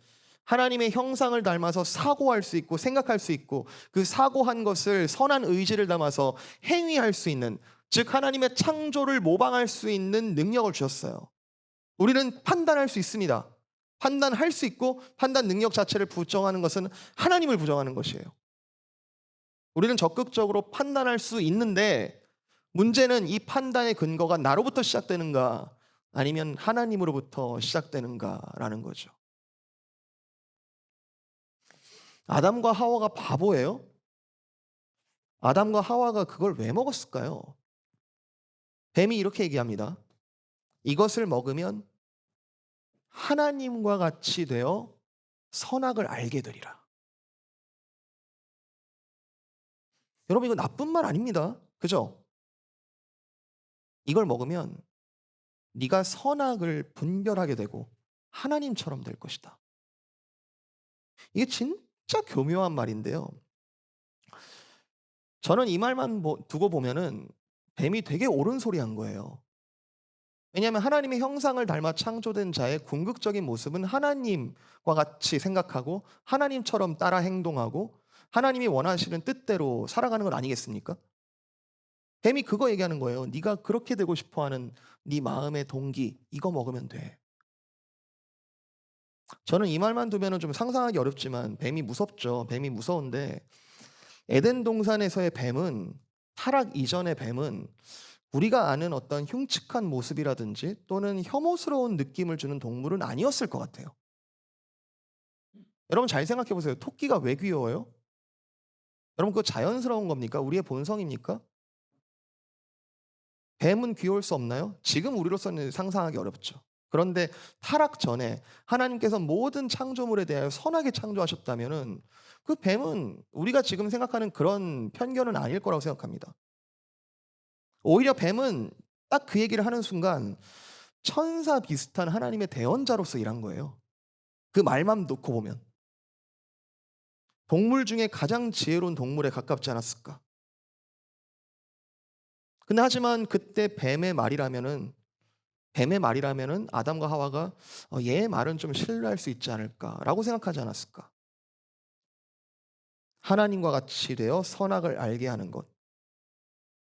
하나님의 형상을 닮아서 사고할 수 있고 생각할 수 있고, 그 사고한 것을 선한 의지를 담아서 행위할 수 있는, 즉 하나님의 창조를 모방할 수 있는 능력을 주셨어요. 우리는 판단할 수 있습니다. 판단할 수 있고, 판단 능력 자체를 부정하는 것은 하나님을 부정하는 것이에요. 우리는 적극적으로 판단할 수 있는데, 문제는 이 판단의 근거가 나로부터 시작되는가 아니면 하나님으로부터 시작되는가라는 거죠. 아담과 하와가 바보예요? 아담과 하와가 그걸 왜 먹었을까요? 뱀이 이렇게 얘기합니다. 이것을 먹으면 하나님과 같이 되어 선악을 알게 되리라. 여러분, 이거 나쁜 말 아닙니다. 그죠? 이걸 먹으면 네가 선악을 분별하게 되고 하나님처럼 될 것이다. 이게 진짜 교묘한 말인데요. 저는 이 말만 두고 보면은 뱀이 되게 옳은 소리 한 거예요. 왜냐하면 하나님의 형상을 닮아 창조된 자의 궁극적인 모습은 하나님과 같이 생각하고 하나님처럼 따라 행동하고 하나님이 원하시는 뜻대로 살아가는 것 아니겠습니까? 뱀이 그거 얘기하는 거예요. 네가 그렇게 되고 싶어 하는 네 마음의 동기 이거 먹으면 돼. 저는 이 말만 두면은 좀 상상하기 어렵지만 뱀이 무섭죠. 뱀이 무서운데 에덴 동산에서의 뱀은 타락 이전의 뱀은 우리가 아는 어떤 흉측한 모습이라든지 또는 혐오스러운 느낌을 주는 동물은 아니었을 것 같아요. 여러분 잘 생각해 보세요. 토끼가 왜 귀여워요? 여러분 그거 자연스러운 겁니까? 우리의 본성입니까? 뱀은 귀여울 수 없나요? 지금 우리로서는 상상하기 어렵죠. 그런데 타락 전에 하나님께서 모든 창조물에 대하여 선하게 창조하셨다면은 그 뱀은 우리가 지금 생각하는 그런 편견은 아닐 거라고 생각합니다. 오히려 뱀은 딱 그 얘기를 하는 순간 천사 비슷한 하나님의 대언자로서 일한 거예요. 그 말만 놓고 보면. 동물 중에 가장 지혜로운 동물에 가깝지 않았을까? 근데 하지만 그때 뱀의 말이라면은 아담과 하와가 얘의 말은 좀 신뢰할 수 있지 않을까라고 생각하지 않았을까? 하나님과 같이 되어 선악을 알게 하는 것.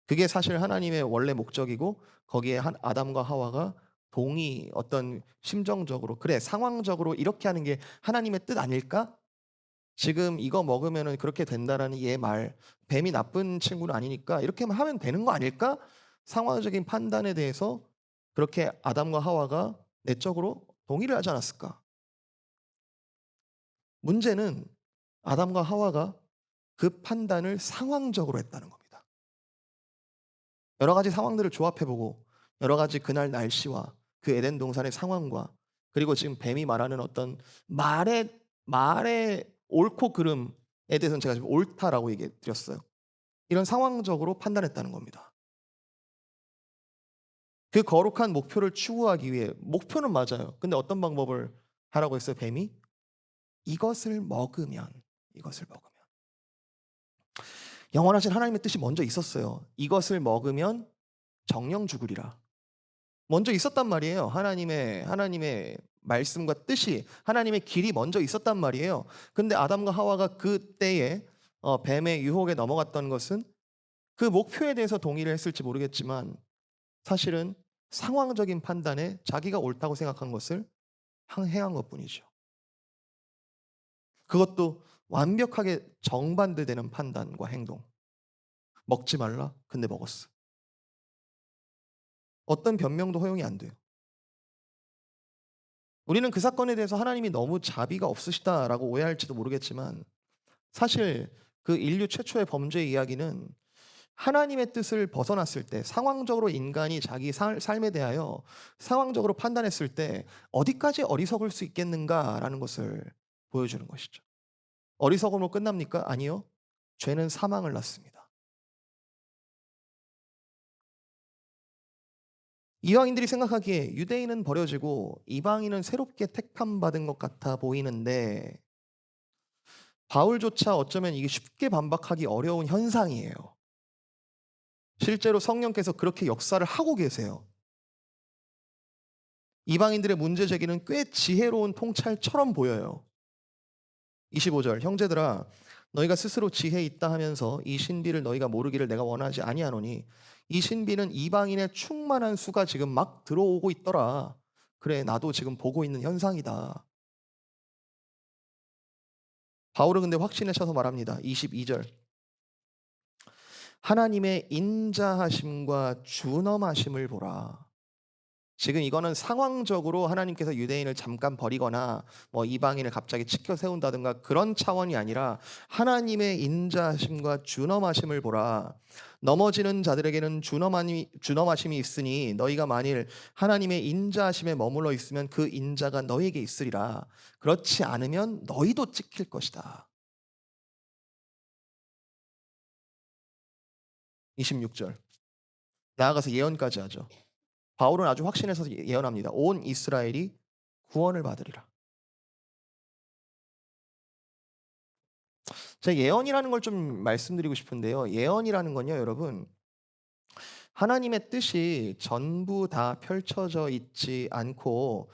그게 사실 하나님의 원래 목적이고 거기에 한 아담과 하와가 어떤 심정적으로 그래 상황적으로 이렇게 하는 게 하나님의 뜻 아닐까? 지금 이거 먹으면은 그렇게 된다라는 얘 말, 뱀이 나쁜 친구는 아니니까 이렇게만 하면 되는 거 아닐까? 상황적인 판단에 대해서 그렇게 아담과 하와가 내적으로 동의를 하지 않았을까? 문제는 아담과 하와가 그 판단을 상황적으로 했다는 겁니다. 여러 가지 상황들을 조합해 보고 여러 가지 그날 날씨와 그 에덴 동산의 상황과 그리고 지금 뱀이 말하는 어떤 말의 옳고 그름에 대해서는 제가 지금 옳다라고 얘기해 드렸어요. 이런 상황적으로 판단했다는 겁니다. 그 거룩한 목표를 추구하기 위해 목표는 맞아요. 근데 어떤 방법을 하라고 했어요, 뱀이? 이것을 먹으면 이것을 먹으면 영원하신 하나님의 뜻이 먼저 있었어요. 이것을 먹으면 정령 죽으리라. 먼저 있었단 말이에요. 하나님의 말씀과 뜻이 하나님의 길이 먼저 있었단 말이에요. 근데 아담과 하와가 그때에 뱀의 유혹에 넘어갔던 것은 그 목표에 대해서 동의를 했을지 모르겠지만 사실은 상황적인 판단에 자기가 옳다고 생각한 것을 행한 것뿐이죠. 그것도 완벽하게 정반대되는 판단과 행동. 먹지 말라. 근데 먹었어. 어떤 변명도 허용이 안 돼요. 우리는 그 사건에 대해서 하나님이 너무 자비가 없으시다라고 오해할지도 모르겠지만 사실 그 인류 최초의 범죄 이야기는 하나님의 뜻을 벗어났을 때 상황적으로 인간이 자기 삶에 대하여 상황적으로 판단했을 때 어디까지 어리석을 수 있겠는가라는 것을 보여주는 것이죠. 어리석음으로 끝납니까? 아니요. 죄는 사망을 낳습니다. 이방인들이 생각하기에 유대인은 버려지고 이방인은 새롭게 택함받은 것 같아 보이는데 바울조차 어쩌면 이게 쉽게 반박하기 어려운 현상이에요. 실제로 성령께서 그렇게 역사를 하고 계세요. 이방인들의 문제 제기는 꽤 지혜로운 통찰처럼 보여요. 25절 형제들아 너희가 스스로 지혜 있다 하면서 이 신비를 너희가 모르기를 내가 원하지 아니하노니 이 신비는 이방인의 충만한 수가 지금 막 들어오고 있더라. 그래 나도 지금 보고 있는 현상이다. 바울은 근데 확신에 차서 말합니다. 22절 하나님의 인자하심과 준엄하심을 보라. 지금 이거는 상황적으로 하나님께서 유대인을 잠깐 버리거나 뭐 이방인을 갑자기 치켜 세운다든가 그런 차원이 아니라 하나님의 인자하심과 준엄하심을 보라. 넘어지는 자들에게는 준엄하심이 있으니 너희가 만일 하나님의 인자하심에 머물러 있으면 그 인자가 너희에게 있으리라. 그렇지 않으면 너희도 찍힐 것이다. 26절 나아가서 예언까지 하죠. 바울은 아주 확신해서 예언합니다. 온 이스라엘이 구원을 받으리라. 제가 예언이라는 걸 좀 말씀드리고 싶은데요. 예언이라는 건요, 여러분, 하나님의 뜻이 전부 다 펼쳐져 있지 않고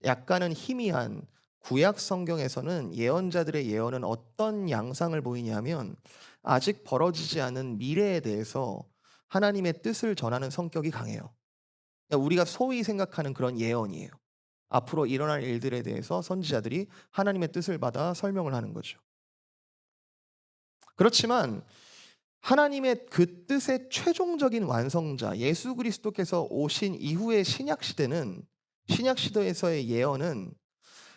약간은 희미한 구약 성경에서는 예언자들의 예언은 어떤 양상을 보이냐면 아직 벌어지지 않은 미래에 대해서 하나님의 뜻을 전하는 성격이 강해요. 그러니까 우리가 소위 생각하는 그런 예언이에요. 앞으로 일어날 일들에 대해서 선지자들이 하나님의 뜻을 받아 설명을 하는 거죠. 그렇지만 하나님의 그 뜻의 최종적인 완성자 예수 그리스도께서 오신 이후의 신약 시대에서의 예언은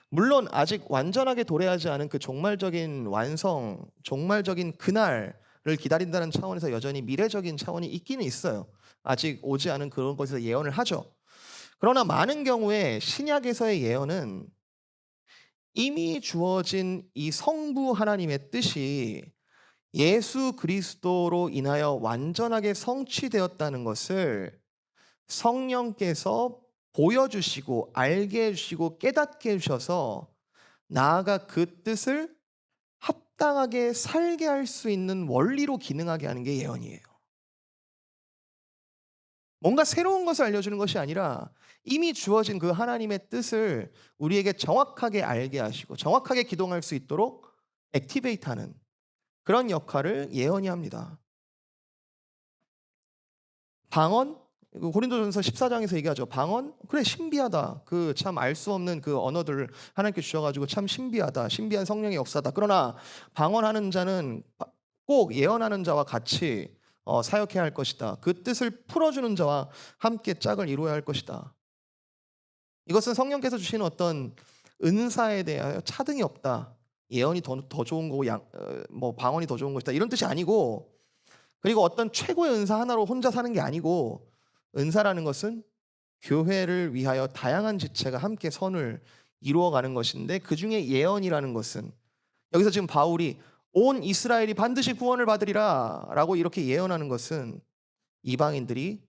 물론 아직 완전하게 도래하지 않은 그 종말적인 완성, 종말적인 그날을 기다린다는 차원에서 여전히 미래적인 차원이 있기는 있어요. 아직 오지 않은 그런 것에서 예언을 하죠. 그러나 많은 경우에 신약에서의 예언은 이미 주어진 이 성부 하나님의 뜻이 예수 그리스도로 인하여 완전하게 성취되었다는 것을 성령께서 보여주시고 알게 해주시고 깨닫게 해주셔서 나아가 그 뜻을 합당하게 살게 할 수 있는 원리로 기능하게 하는 게 예언이에요. 뭔가 새로운 것을 알려주는 것이 아니라 이미 주어진 그 하나님의 뜻을 우리에게 정확하게 알게 하시고 정확하게 기동할 수 있도록 액티베이트하는 그런 역할을 예언이 합니다. 방언? 고린도전서 14장에서 얘기하죠. 방언? 그래 신비하다. 그 참 알 수 없는 그 언어들을 하나님께 주셔 가지고 참 신비하다. 신비한 성령의 역사다. 그러나 방언하는 자는 꼭 예언하는 자와 같이 사역해야 할 것이다. 그 뜻을 풀어주는 자와 함께 짝을 이루어야 할 것이다. 이것은 성령께서 주시는 어떤 은사에 대하여 차등이 없다. 예언이 더 좋은 거고 뭐 방언이 더 좋은 것이다. 이런 뜻이 아니고 그리고 어떤 최고의 은사 하나로 혼자 사는 게 아니고 은사라는 것은 교회를 위하여 다양한 지체가 함께 선을 이루어가는 것인데 그중에 예언이라는 것은 여기서 지금 바울이 온 이스라엘이 반드시 구원을 받으리라 라고 이렇게 예언하는 것은 이방인들이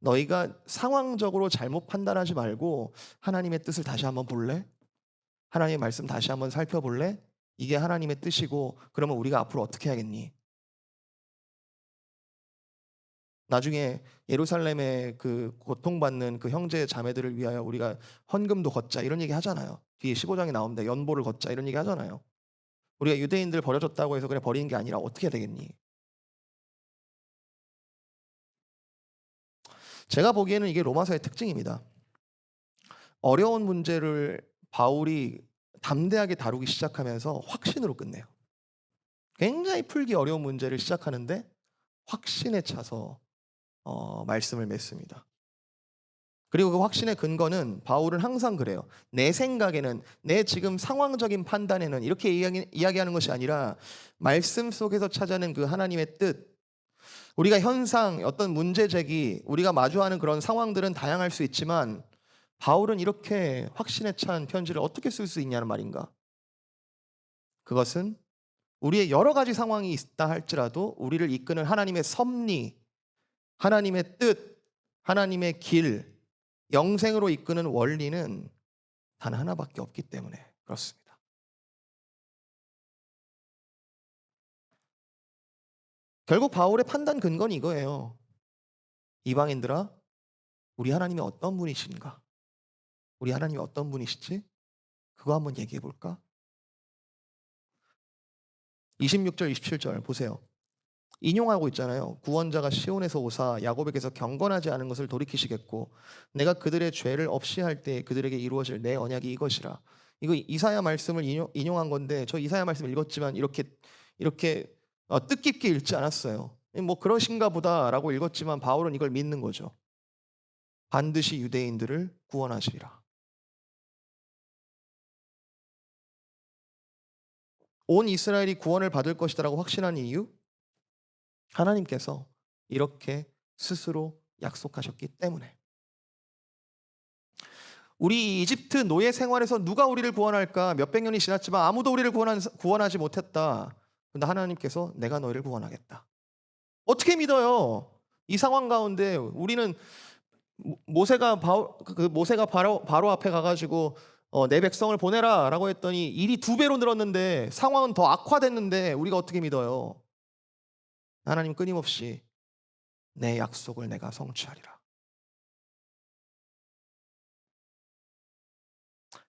너희가 상황적으로 잘못 판단하지 말고 하나님의 뜻을 다시 한번 볼래? 하나님의 말씀 다시 한번 살펴볼래? 이게 하나님의 뜻이고 그러면 우리가 앞으로 어떻게 하겠니? 나중에 예루살렘의 그 고통받는 그 형제 자매들을 위하여 우리가 헌금도 걷자 이런 얘기 하잖아요. 뒤에 15장에 나옵니다. 연보를 걷자 이런 얘기 하잖아요. 우리가 유대인들 버려줬다고 해서 그냥 버리는 게 아니라 어떻게 해야 되겠니? 제가 보기에는 이게 로마서의 특징입니다. 어려운 문제를 바울이 담대하게 다루기 시작하면서 확신으로 끝내요. 굉장히 풀기 어려운 문제를 시작하는데 확신에 차서 말씀을 맺습니다. 그리고 그 확신의 근거는 바울은 항상 그래요. 내 생각에는 내 지금 상황적인 판단에는 이렇게 이야기하는 것이 아니라 말씀 속에서 찾아낸 그 하나님의 뜻 우리가 현상 어떤 문제 제기 우리가 마주하는 그런 상황들은 다양할 수 있지만 바울은 이렇게 확신에 찬 편지를 어떻게 쓸 수 있냐는 말인가? 그것은 우리의 여러 가지 상황이 있다 할지라도 우리를 이끄는 하나님의 섭리, 하나님의 뜻, 하나님의 길, 영생으로 이끄는 원리는 단 하나밖에 없기 때문에 그렇습니다. 결국 바울의 판단 근거는 이거예요. 이방인들아, 우리 하나님이 어떤 분이신가? 우리 하나님이 어떤 분이시지? 그거 한번 얘기해 볼까? 26절, 27절 보세요. 인용하고 있잖아요. 구원자가 시온에서 오사 야곱에게서 경건하지 않은 것을 돌이키시겠고 내가 그들의 죄를 없이 할 때 그들에게 이루어질 내 언약이 이것이라. 이거 이사야 말씀을 인용한 건데 저 이사야 말씀 읽었지만 이렇게 뜻깊게 읽지 않았어요. 뭐 그러신가 보다라고 읽었지만 바울은 이걸 믿는 거죠. 반드시 유대인들을 구원하시리라. 온 이스라엘이 구원을 받을 것이다라고 확신한 이유? 하나님께서 이렇게 스스로 약속하셨기 때문에. 우리 이집트 노예 생활에서 누가 우리를 구원할까? 몇백 년이 지났지만 아무도 우리를 구원하지 못했다. 근데 하나님께서 내가 너희를 구원하겠다. 어떻게 믿어요? 이 상황 가운데 우리는 모세가 바로 앞에 가가지고 내 백성을 보내라라고 했더니 일이 2배로 늘었는데 상황은 더 악화됐는데 우리가 어떻게 믿어요? 하나님 끊임없이 내 약속을 내가 성취하리라.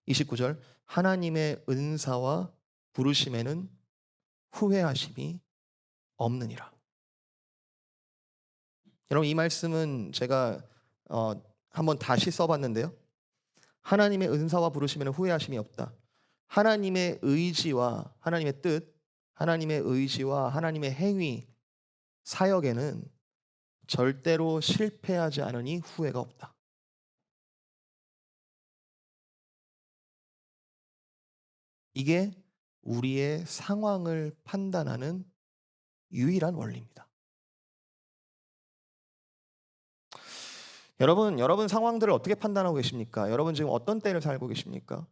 29절 하나님의 은사와 부르심에는 후회하심이 없느니라. 여러분 이 말씀은 제가 한번 다시 써봤는데요. 하나님의 은사와 부르심에는 후회하심이 없다. 하나님의 의지와 하나님의 뜻, 하나님의 의지와 하나님의 행위, 사역에는 절대로 실패하지 않으니 후회가 없다. 이게 우리의 상황을 판단하는 유일한 원리입니다. 여러분 상황들을 어떻게 판단하고 계십니까? 여러분 지금 어떤 때를 살고 계십니까?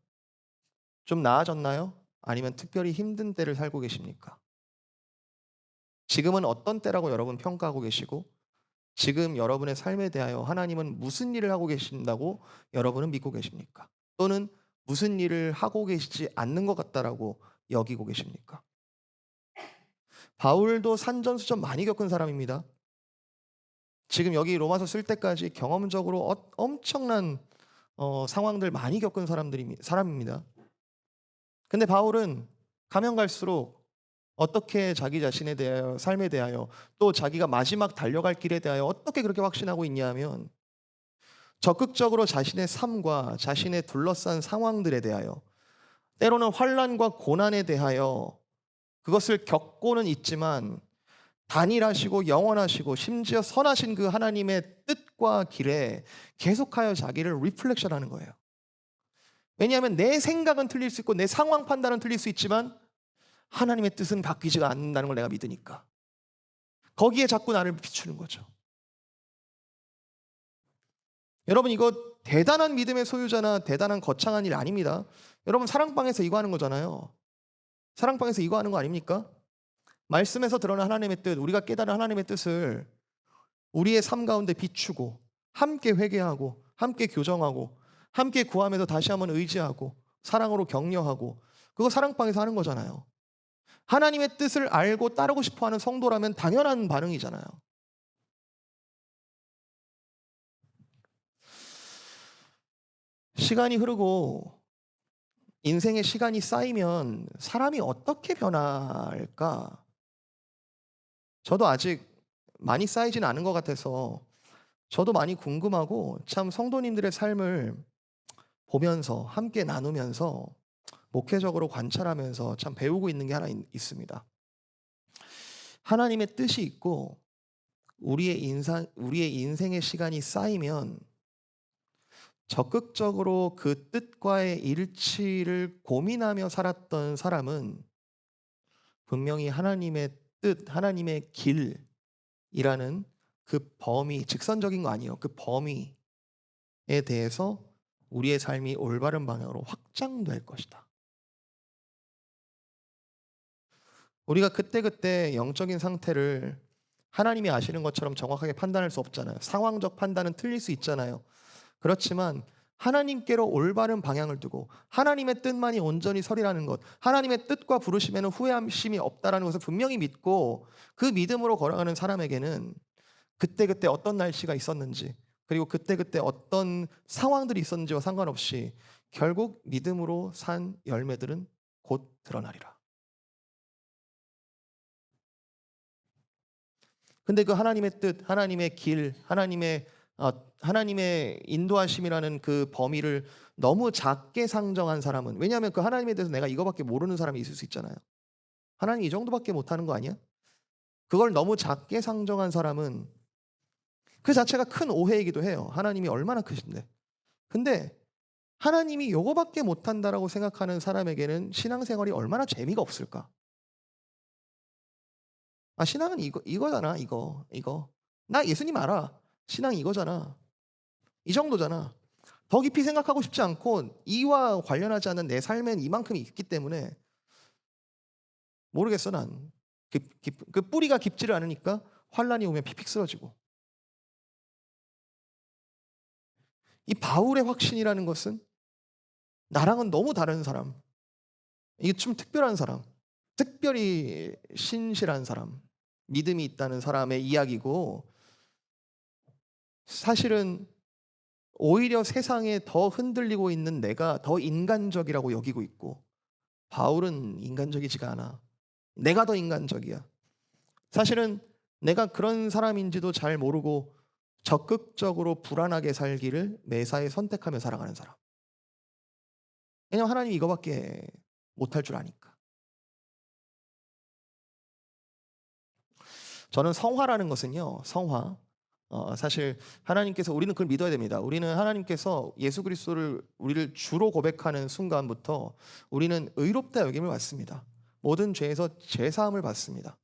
좀 나아졌나요? 아니면 특별히 힘든 때를 살고 계십니까? 지금은 어떤 때라고 여러분 평가하고 계시고, 지금 여러분의 삶에 대하여 하나님은 무슨 일을 하고 계신다고 여러분은 믿고 계십니까? 또는 무슨 일을 하고 계시지 않는 것 같다라고 여기고 계십니까? 바울도 산전수전 많이 겪은 사람입니다. 지금 여기 로마서 쓸 때까지 경험적으로 엄청난 상황들 많이 겪은 사람입니다. 근데 바울은 가면 갈수록 어떻게 자기 자신에 대하여, 삶에 대하여, 또 자기가 마지막 달려갈 길에 대하여 어떻게 그렇게 확신하고 있냐 하면, 적극적으로 자신의 삶과 자신의 둘러싼 상황들에 대하여, 때로는 환난과 고난에 대하여 그것을 겪고는 있지만 단일하시고 영원하시고 심지어 선하신 그 하나님의 뜻과 길에 계속하여 자기를 리플렉션하는 거예요. 왜냐하면 내 생각은 틀릴 수 있고 내 상황 판단은 틀릴 수 있지만 하나님의 뜻은 바뀌지가 않는다는 걸 내가 믿으니까 거기에 자꾸 나를 비추는 거죠. 여러분 이거 대단한 믿음의 소유자나 대단한 거창한 일 아닙니다. 여러분 사랑방에서 이거 하는 거잖아요. 사랑방에서 이거 하는 거 아닙니까? 말씀에서 드러난 하나님의 뜻, 우리가 깨달은 하나님의 뜻을 우리의 삶 가운데 비추고 함께 회개하고 함께 교정하고 함께 구하면서 다시 한번 의지하고 사랑으로 격려하고, 그거 사랑방에서 하는 거잖아요. 하나님의 뜻을 알고 따르고 싶어하는 성도라면 당연한 반응이잖아요. 시간이 흐르고 인생의 시간이 쌓이면 사람이 어떻게 변할까? 저도 아직 많이 쌓이진 않은 것 같아서 저도 많이 궁금하고, 참 성도님들의 삶을 보면서 함께 나누면서 목회적으로 관찰하면서 참 배우고 있는 게 하나 있습니다. 하나님의 뜻이 있고 우리의 인생의 시간이 쌓이면 적극적으로 그 뜻과의 일치를 고민하며 살았던 사람은 분명히 하나님의 뜻, 하나님의 길이라는 그 범위, 직선적인 거 아니에요. 그 범위에 대해서 우리의 삶이 올바른 방향으로 확장될 것이다. 우리가 그때그때 영적인 상태를 하나님이 아시는 것처럼 정확하게 판단할 수 없잖아요. 상황적 판단은 틀릴 수 있잖아요. 그렇지만 하나님께로 올바른 방향을 두고 하나님의 뜻만이 온전히 서리라는 것, 하나님의 뜻과 부르심에는 후회함이 없다라는 것을 분명히 믿고 그 믿음으로 걸어가는 사람에게는 그때그때 어떤 날씨가 있었는지, 그리고 그때그때 어떤 상황들이 있었는지와 상관없이 결국 믿음으로 산 열매들은 곧 드러나리라. 근데 그 하나님의 뜻, 하나님의 길, 하나님의 인도하심이라는 그 범위를 너무 작게 상정한 사람은, 왜냐하면 그 하나님에 대해서 내가 이거밖에 모르는 사람이 있을 수 있잖아요. 하나님 이 정도밖에 못하는 거 아니야? 그걸 너무 작게 상정한 사람은 그 자체가 큰 오해이기도 해요. 하나님이 얼마나 크신데. 근데 하나님이 요거밖에 못한다라고 생각하는 사람에게는 신앙생활이 얼마나 재미가 없을까? 아, 신앙은 이거잖아. 이거. 나 예수님 알아. 신앙 이거잖아. 이 정도잖아. 더 깊이 생각하고 싶지 않고 이와 관련하지 않은 내 삶엔 이만큼이 있기 때문에 모르겠어 난. 그 뿌리가 깊지를 않으니까 환란이 오면 픽픽 쓰러지고. 이 바울의 확신이라는 것은 나랑은 너무 다른 사람. 이게 좀 특별한 사람. 특별히 신실한 사람. 믿음이 있다는 사람의 이야기고, 사실은 오히려 세상에 더 흔들리고 있는 내가 더 인간적이라고 여기고 있고, 바울은 인간적이지가 않아. 내가 더 인간적이야. 사실은 내가 그런 사람인지도 잘 모르고 적극적으로 불안하게 살기를 매사에 선택하며 살아가는 사람. 왜냐하면 하나님이 이거밖에 못할 줄 아니까. 저는 성화라는 것은요. 성화. 사실 하나님께서 우리는 그걸 믿어야 됩니다. 우리는 하나님께서 예수 그리스도를 우리를 주로 고백하는 순간부터 우리는 의롭다 여김을 받습니다. 모든 죄에서 죄 사함을 받습니다.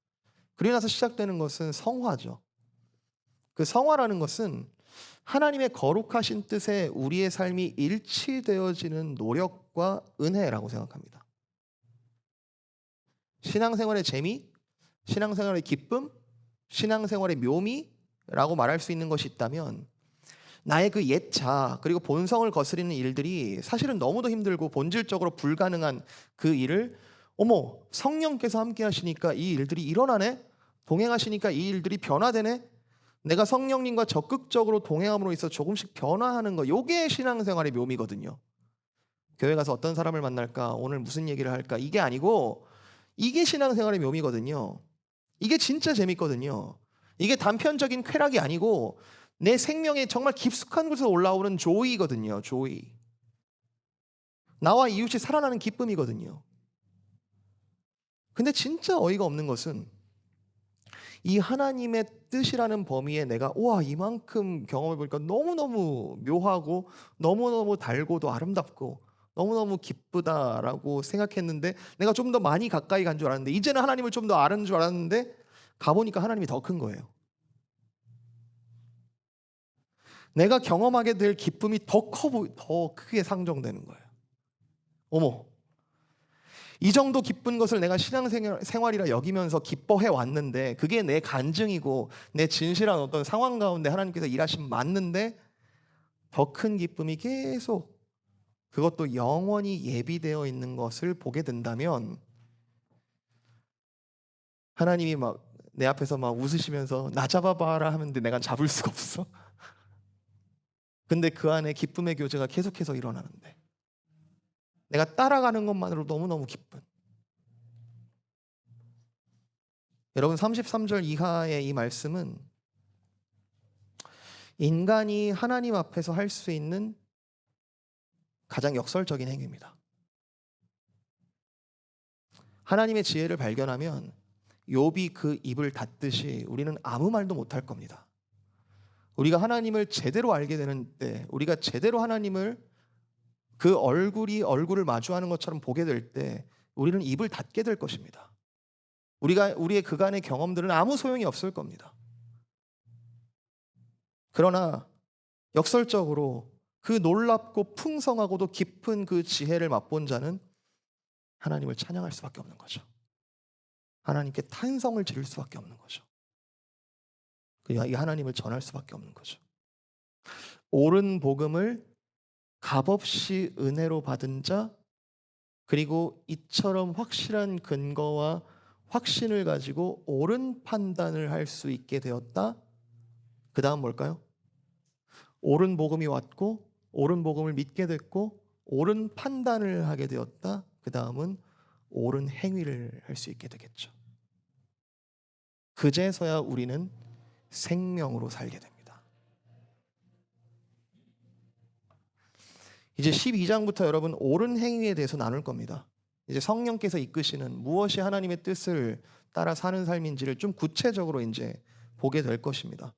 그리고 나서 시작되는 것은 성화죠. 그 성화라는 것은 하나님의 거룩하신 뜻에 우리의 삶이 일치되어지는 노력과 은혜라고 생각합니다. 신앙생활의 재미, 신앙생활의 기쁨, 신앙생활의 묘미라고 말할 수 있는 것이 있다면 나의 그 옛자 그리고 본성을 거스리는 일들이 사실은 너무도 힘들고 본질적으로 불가능한 그 일을 어머 성령께서 함께 하시니까 이 일들이 일어나네? 동행하시니까 이 일들이 변화되네? 내가 성령님과 적극적으로 동행함으로 있어 조금씩 변화하는 거 이게 신앙생활의 묘미거든요. 교회 가서 어떤 사람을 만날까? 오늘 무슨 얘기를 할까? 이게 아니고 이게 신앙생활의 묘미거든요. 이게 진짜 재밌거든요. 이게 단편적인 쾌락이 아니고 내 생명에 정말 깊숙한 곳에서 올라오는 조이거든요. 조이. 나와 이웃이 살아나는 기쁨이거든요. 근데 진짜 어이가 없는 것은 이 하나님의 뜻이라는 범위에 내가 와 이만큼 경험해 보니까 너무너무 묘하고 너무너무 달고도 아름답고 너무너무 기쁘다라고 생각했는데 내가 좀 더 많이 가까이 간 줄 알았는데 이제는 하나님을 좀 더 아는 줄 알았는데 가보니까 하나님이 더 큰 거예요. 내가 경험하게 될 기쁨이 더 크게 상정되는 거예요. 어머, 이 정도 기쁜 것을 내가 신앙생활이라 여기면서 기뻐해 왔는데 그게 내 간증이고 내 진실한 어떤 상황 가운데 하나님께서 일하신 맞는데 더 큰 기쁨이 계속 그것도 영원히 예비되어 있는 것을 보게 된다면 하나님이 막 내 앞에서 막 웃으시면서 나 잡아봐라 하는데 내가 잡을 수가 없어. 근데 그 안에 기쁨의 교제가 계속해서 일어나는데 내가 따라가는 것만으로 너무너무 기쁜. 여러분 33절 이하의 이 말씀은 인간이 하나님 앞에서 할 수 있는 가장 역설적인 행위입니다. 하나님의 지혜를 발견하면 욥이 그 입을 닫듯이 우리는 아무 말도 못할 겁니다. 우리가 하나님을 제대로 알게 되는 때, 우리가 제대로 하나님을 그 얼굴을 마주하는 것처럼 보게 될 때 우리는 입을 닫게 될 것입니다. 우리의 그간의 경험들은 아무 소용이 없을 겁니다. 그러나 역설적으로 그 놀랍고 풍성하고도 깊은 그 지혜를 맛본 자는 하나님을 찬양할 수밖에 없는 거죠. 하나님께 탄성을 지를 수밖에 없는 거죠. 이 하나님을 전할 수밖에 없는 거죠. 옳은 복음을 값없이 은혜로 받은 자 그리고 이처럼 확실한 근거와 확신을 가지고 옳은 판단을 할 수 있게 되었다. 그 다음 뭘까요? 옳은 복음이 왔고 옳은 복음을 믿게 됐고 옳은 판단을 하게 되었다. 그 다음은 옳은 행위를 할 수 있게 되겠죠. 그제서야 우리는 생명으로 살게 됩니다. 이제 12장부터 여러분 옳은 행위에 대해서 나눌 겁니다. 이제 성령께서 이끄시는 무엇이 하나님의 뜻을 따라 사는 삶인지를 좀 구체적으로 이제 보게 될 것입니다.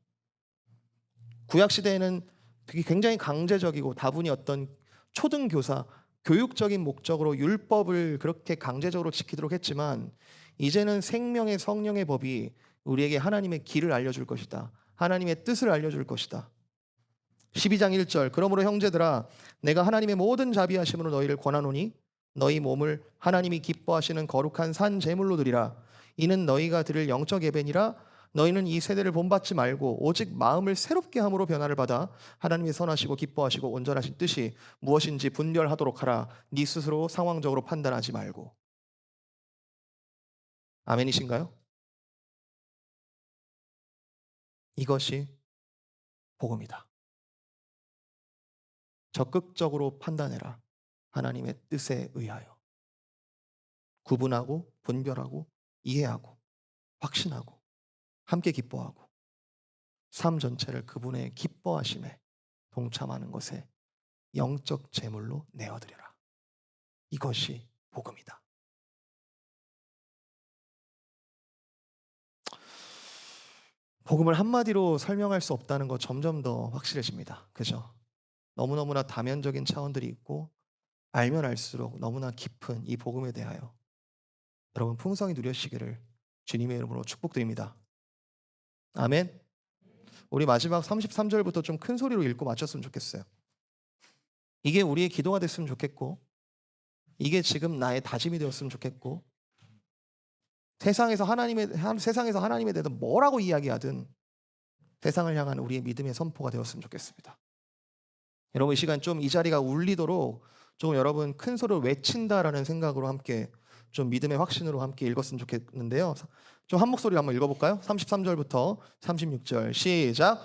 구약 시대에는 되게 굉장히 강제적이고 다분히 어떤 초등교사, 교육적인 목적으로 율법을 그렇게 강제적으로 지키도록 했지만 이제는 생명의 성령의 법이 우리에게 하나님의 길을 알려줄 것이다. 하나님의 뜻을 알려줄 것이다. 12장 1절 그러므로 형제들아 내가 하나님의 모든 자비하심으로 너희를 권하노니 너희 몸을 하나님이 기뻐하시는 거룩한 산 제물로 드리라. 이는 너희가 드릴 영적 예배니라. 너희는 이 세대를 본받지 말고 오직 마음을 새롭게 함으로 변화를 받아 하나님의 선하시고 기뻐하시고 온전하신 뜻이 무엇인지 분별하도록 하라. 네 스스로 상황적으로 판단하지 말고. 아멘이신가요? 이것이 복음이다. 적극적으로 판단해라. 하나님의 뜻에 의하여. 구분하고 분별하고 이해하고 확신하고 함께 기뻐하고 삶 전체를 그분의 기뻐하심에 동참하는 것에 영적 제물로 내어드려라. 이것이 복음이다. 복음을 한마디로 설명할 수 없다는 거 점점 더 확실해집니다. 그죠? 너무너무나 다면적인 차원들이 있고 알면 알수록 너무나 깊은 이 복음에 대하여 여러분 풍성히 누리시기를 주님의 이름으로 축복드립니다. 아멘. 우리 마지막 33절부터 좀 큰 소리로 읽고 마쳤으면 좋겠어요. 이게 우리의 기도가 됐으면 좋겠고, 이게 지금 나의 다짐이 되었으면 좋겠고, 세상에서 하나님에 대해서 뭐라고 이야기하든 세상을 향한 우리의 믿음의 선포가 되었으면 좋겠습니다. 여러분 이 시간 좀 이 자리가 울리도록 좀 여러분 큰 소리로 외친다라는 생각으로 함께 좀 믿음의 확신으로 함께 읽었으면 좋겠는데요. 좀 한 목소리로 한번 읽어볼까요? 33절부터 36절 시작.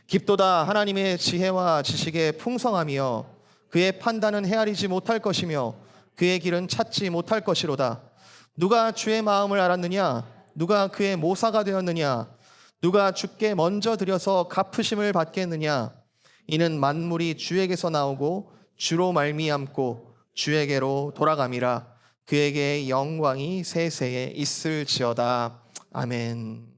깊도다 하나님의 지혜와 지식의 풍성함이여 그의 판단은 헤아리지 못할 것이며 그의 길은 찾지 못할 것이로다. 누가 주의 마음을 알았느냐? 누가 그의 모사가 되었느냐? 누가 주께 먼저 드려서 갚으심을 받겠느냐? 이는 만물이 주에게서 나오고 주로 말미암고 주에게로 돌아감이라. 그에게 영광이 세세에 있을지어다. 아멘.